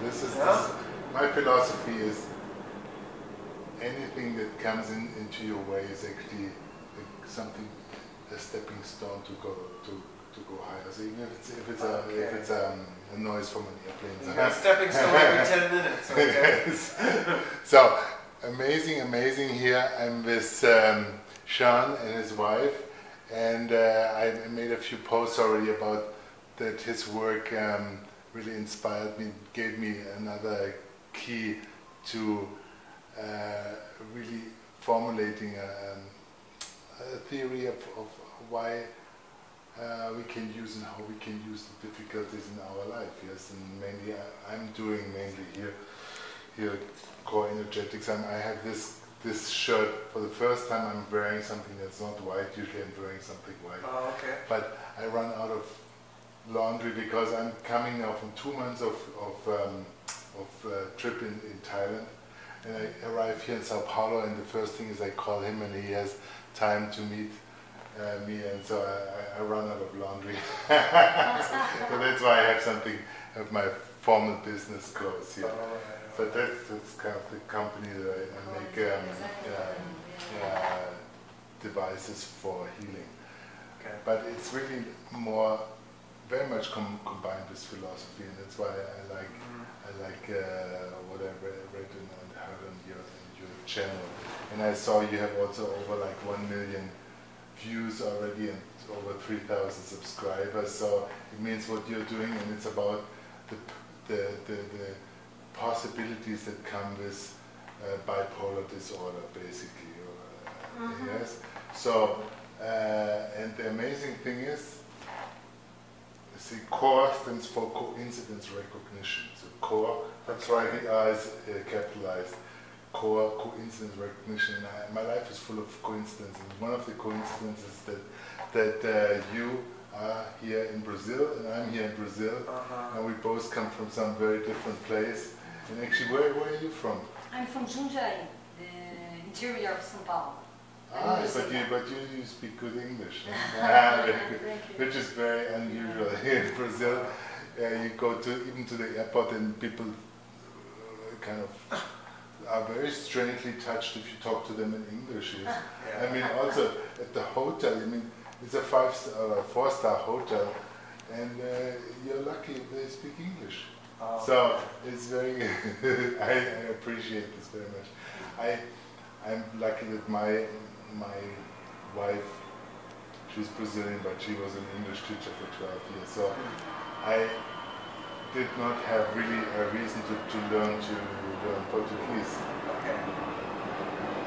This is this, my philosophy is anything that comes into your way is actually something, a stepping stone to go higher. So even if it's a noise from an airplane. You got a stepping stone every 10 minutes. Okay. Yes. So amazing here. I'm with Sean and his wife, and I made a few posts already about that. His work really inspired me, gave me another key to really formulating a theory of why we can use and how we can use the difficulties in our life. Yes, and mainly I'm doing here core energetics. I have this shirt for the first time. I'm wearing something that's not white. Usually I'm wearing something white. Oh, okay. But I run out of laundry because I'm coming now from 2 months of trip in Thailand, and I arrive here in Sao Paulo, and the first thing is I call him, and he has time to meet me, and so I run out of laundry. So that's why I have something of my formal business clothes here. But that's kind of the company that I make devices for healing. Okay. But it's really very much combined with philosophy, and that's why I like what I read and heard on your channel. And I saw you have also over like 1 million views already and over 3,000 subscribers. So it means what you're doing, and it's about the possibilities that come with bipolar disorder, basically. Yes. So and the amazing thing is, see, core stands for coincidence recognition. So core, that's why the R is capitalized. Core, coincidence recognition. And my life is full of coincidences. One of the coincidences that you are here in Brazil and I'm here in Brazil, and we both come from some very different place. And actually, where are you from? I'm from Jundiaí, the interior of São Paulo. But you speak good English, which is very unusual here in Brazil. You go even to the airport and people kind of are very strangely touched if you talk to them in English. Yes. I mean, also at the hotel, I mean, it's a 4-star hotel, and you're lucky if they speak English. So it's very, I appreciate this very much. I'm lucky that my wife, she's Brazilian, but she was an English teacher for 12 years. So I did not have really a reason to learn Portuguese. Okay.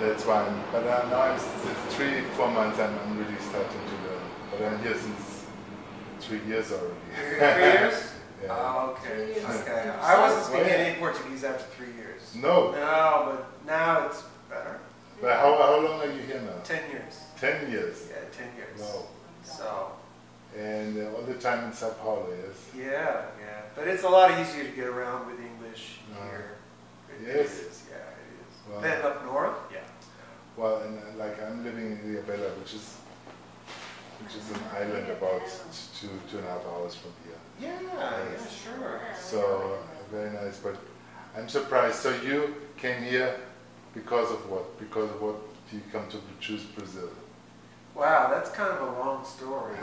That's why but now since 3-4 months I'm really starting to learn. But I'm here since 3 years already. 3 years? Yeah. Oh, okay. Okay. I wasn't speaking any Portuguese after 3 years. No. No, but now it's better. But how long are you here now? 10 years. 10 years? Yeah, 10 years. Wow. So. And all the time in Sao Paulo, yes? Yeah. But it's a lot easier to get around with English here. Yes? It is, yeah, it is. Wow. Then up north? Yeah. Well, and like I'm living in Bipolar, which is an island about 2.5 hours from here. Yeah, sure. So, very nice, but I'm surprised. So you came here because of what? Because of what do you come to choose Brazil? Wow, that's kind of a long story.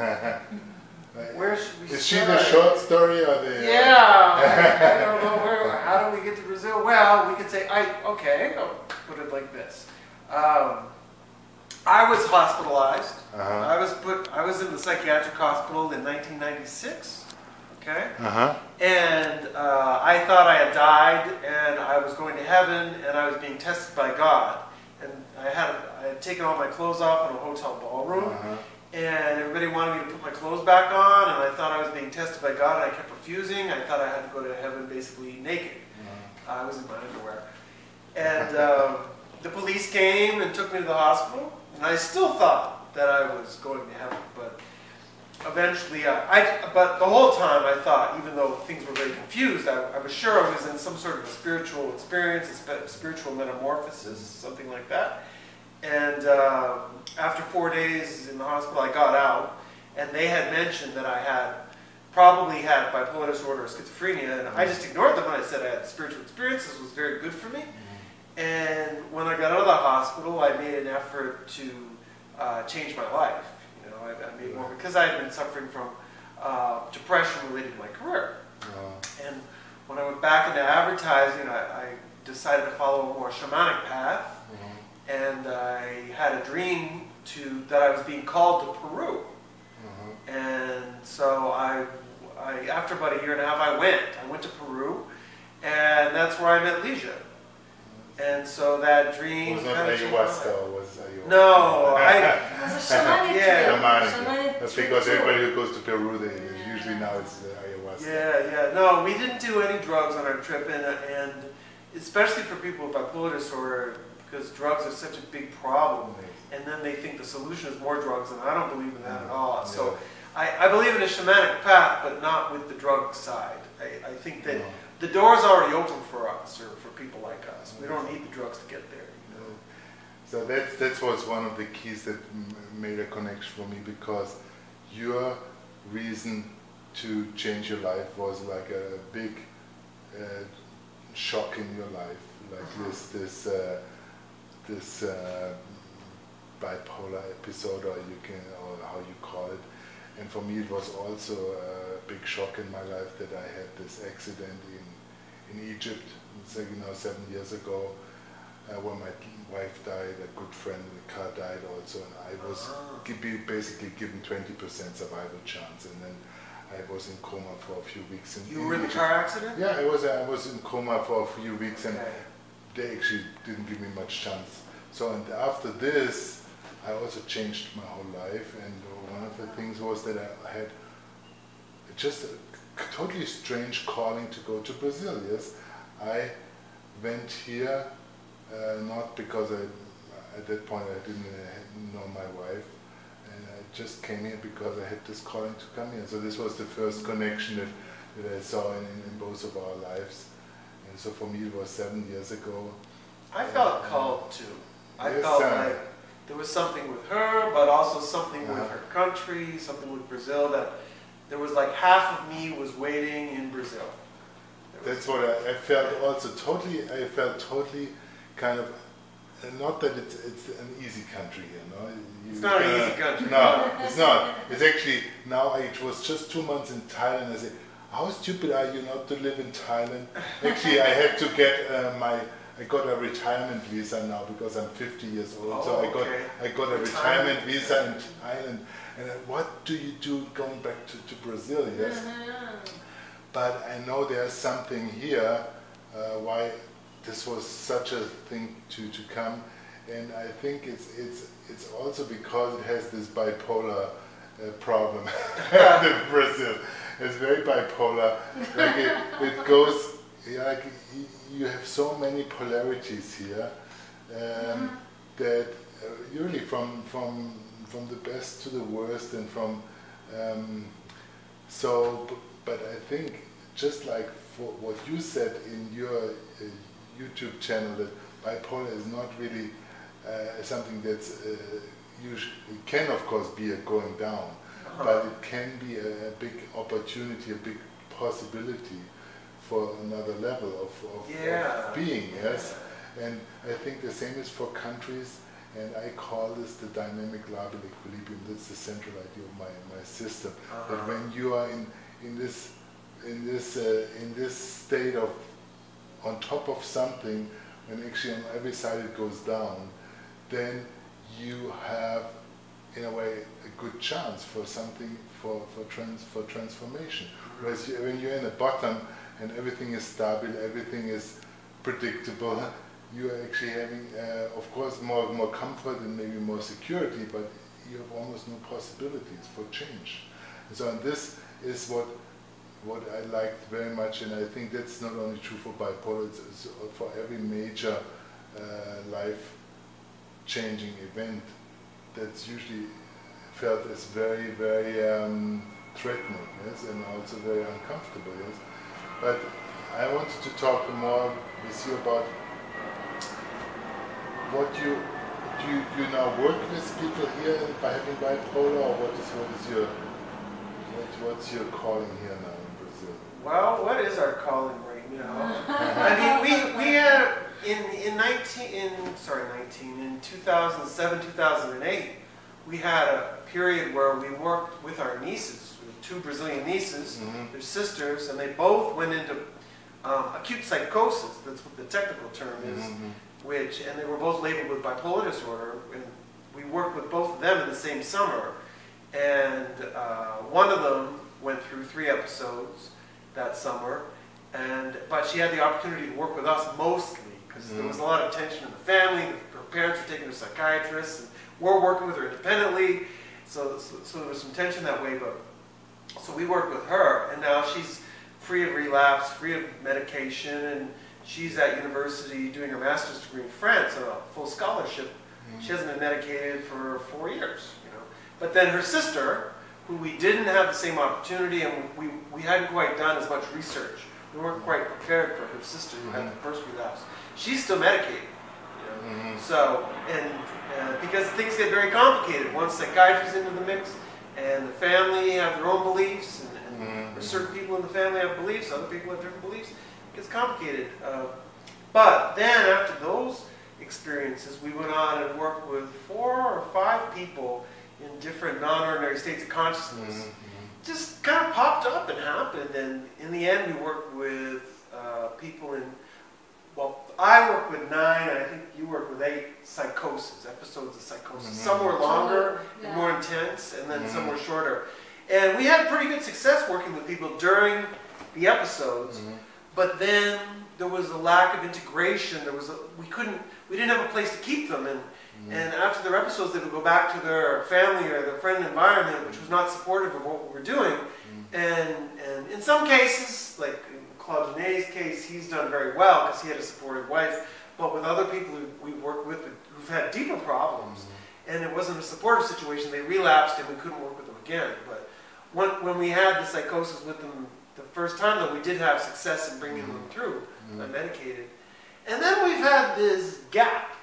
Where should we start? Is she the short story or the... Yeah, I don't know how do we get to Brazil? Well, we could say, okay, I'll put it like this. I was hospitalized. I was in the psychiatric hospital in 1996. Okay. And I thought I had died, and I was going to heaven, and I was being tested by God. And I had taken all my clothes off in a hotel ballroom, and everybody wanted me to put my clothes back on, and I thought I was being tested by God, and I kept refusing. I thought I had to go to heaven basically naked. I was in my underwear. And the police came and took me to the hospital, and I still thought that I was going to heaven, but eventually, but the whole time I thought, even though things were very confused, I was sure I was in some sort of a spiritual experience, a spiritual metamorphosis, something like that. And after 4 days in the hospital, I got out, and they had mentioned that I had probably had bipolar disorder or schizophrenia, and I just ignored them when I said I had spiritual experiences. It was very good for me. And when I got out of the hospital, I made an effort to change my life. You know, I made more because I had been suffering from depression related to my career. And when I went back into advertising, I decided to follow a more shamanic path. And I had a dream that I was being called to Peru. And so after about a year and a half, I went to Peru, and that's where I met Leisha. And so that dream was not ayahuasca, was ayahuasca? No, It was a shamanic Shamanic. That's because everybody who goes to Peru, usually now it's ayahuasca. Yeah. No, we didn't do any drugs on our trip, and especially for people with bipolar disorder, because drugs are such a big problem. And then they think the solution is more drugs, and I don't believe in that at all. So I believe in a shamanic path, but not with the drug side. I think that the door's already open for us, or for people like us. We don't need the drugs to get there. You know? So that was one of the keys that made a connection for me, because your reason to change your life was like a big shock in your life, like this bipolar episode, or how you call it. And for me, it was also a big shock in my life that I had this accident in Egypt. It's like, 7 years ago, when my wife died, a good friend in the car died also, and I was basically given 20% survival chance, and then I was in coma for a few weeks. You were in the car accident? Yeah, I was in coma for a few weeks, and they actually didn't give me much chance. So, and after this, I also changed my whole life, and one of the things was that I had just a totally strange calling to go to Brazil. Yes, I went here not because at that point I didn't know my wife, and I just came here because I had this calling to come here. So this was the first connection that I saw in both of our lives. And so for me, it was 7 years ago. I felt called too. I felt like there was something with her, but also something with her country, something with Brazil, that there was like half of me was waiting in Brazil. That's what I felt also totally. I felt totally kind of, not that it's an easy country, It's not an easy country. No, it's not. It's actually, now it was just 2 months in Thailand. I said, how stupid are you not to live in Thailand? Actually, I had to get I got a retirement visa now because I'm 50 years old. So I got a retirement visa in Thailand. And what do you do going back to Brazil? Yes. But I know there's something here why this was such a thing to come, and I think it's also because it has this bipolar problem. in Brazil, it's very bipolar. Like it goes, like you have so many polarities here that really from the best to the worst, and from But I think, just like for what you said in your YouTube channel, that bipolar is not really something that's usually, it can of course be a going down, but it can be a big opportunity, a big possibility for another level of being, yes? And I think the same is for countries, and I call this the dynamic labile equilibrium. That's the central idea of my system. That when you are in this state of on top of something, when actually on every side it goes down, then you have, in a way, a good chance for something, for transformation. Whereas when you're in the bottom and everything is stable, everything is predictable, you are actually having, of course, more comfort and maybe more security, but you have almost no possibilities for change. And so, and this is what I liked very much, and I think that's not only true for bipolar, it's for every major life-changing event that's usually felt as very, very threatening, yes, and also very uncomfortable, yes. But I wanted to talk more with you about what do you now work with people here by having bipolar, or what is your what's your calling here now in Brazil? Well, what is our calling right now? I mean, we had in 2007, 2008, we had a period where we worked with our nieces, with 2 Brazilian nieces, their sisters, and they both went into acute psychosis. That's what the technical term is. And they were both labeled with bipolar disorder, and we worked with both of them in the same summer. And one of them went through 3 episodes that summer, but she had the opportunity to work with us mostly because there was a lot of tension in the family. Her parents were taking her to psychiatrists, and we're working with her independently, so there was some tension that way. But so we worked with her, and now she's free of relapse, free of medication, and she's at university doing her master's degree in France on a full scholarship. She hasn't been medicated for 4 years, you know. But then her sister, who we didn't have the same opportunity, and we hadn't quite done as much research. We weren't quite prepared for her sister who had the first relapse. She's still medicated, you know. So, and because things get very complicated once psychiatry's into the mix, and the family have their own beliefs, and certain people in the family have beliefs, other people have different beliefs. It gets complicated. But then after those experiences, we went on and worked with 4 or 5 people in different non-ordinary states of consciousness. Just kind of popped up and happened, and in the end we worked with people in, well, I worked with 9, and I think you worked with 8 psychosis, episodes of psychosis. Some were longer and more intense, and then some were shorter. And we had pretty good success working with people during the episodes, but then there was a lack of integration. We didn't have a place to keep them, and after their episodes, they would go back to their family or their friend environment, which was not supportive of what we were doing. And in some cases, like in Claude Genet's case, he's done very well because he had a supportive wife. But with other people who we worked with who've had deeper problems, and it wasn't a supportive situation, they relapsed and we couldn't work with them again. But when we had the psychosis with them the first time, though, we did have success in bringing them through, unmedicated. And then we've had this gap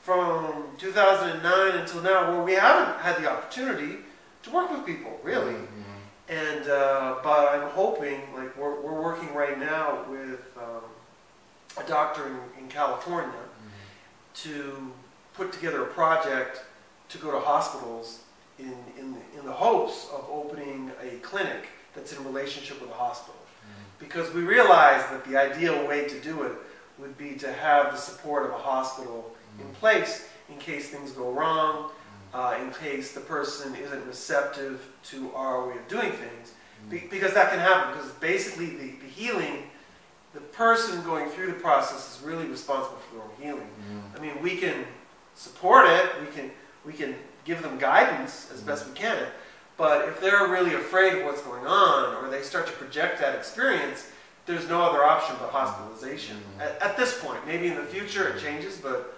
from 2009 until now where we haven't had the opportunity to work with people, really. And but I'm hoping, like we're working right now with a doctor in California to put together a project to go to hospitals in the hopes of opening a clinic that's in relationship with a hospital. Because we realize that the ideal way to do it would be to have the support of a hospital in place in case things go wrong, in case the person isn't receptive to our way of doing things. Because that can happen, because basically the healing, the person going through the process is really responsible for their own healing. I mean, we can support it, we can give them guidance as best we can, but if they're really afraid of what's going on, or they start to project that experience, there's no other option but hospitalization. At this point, maybe in the future it changes, but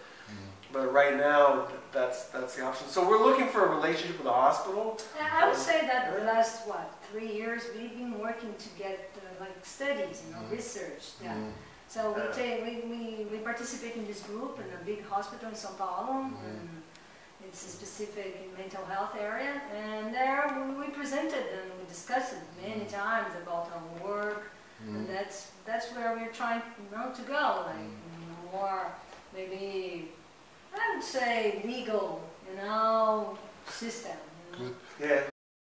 right now that's the option. So we're looking for a relationship with a hospital. I would say that the last 3 years we've been working to get like studies, research done. So we participate in this group in a big hospital in São Paulo. And it's a specific mental health area, and there we presented and we discussed it many times about our work, and that's where we're trying to go, like more maybe I would say legal, system. Yeah.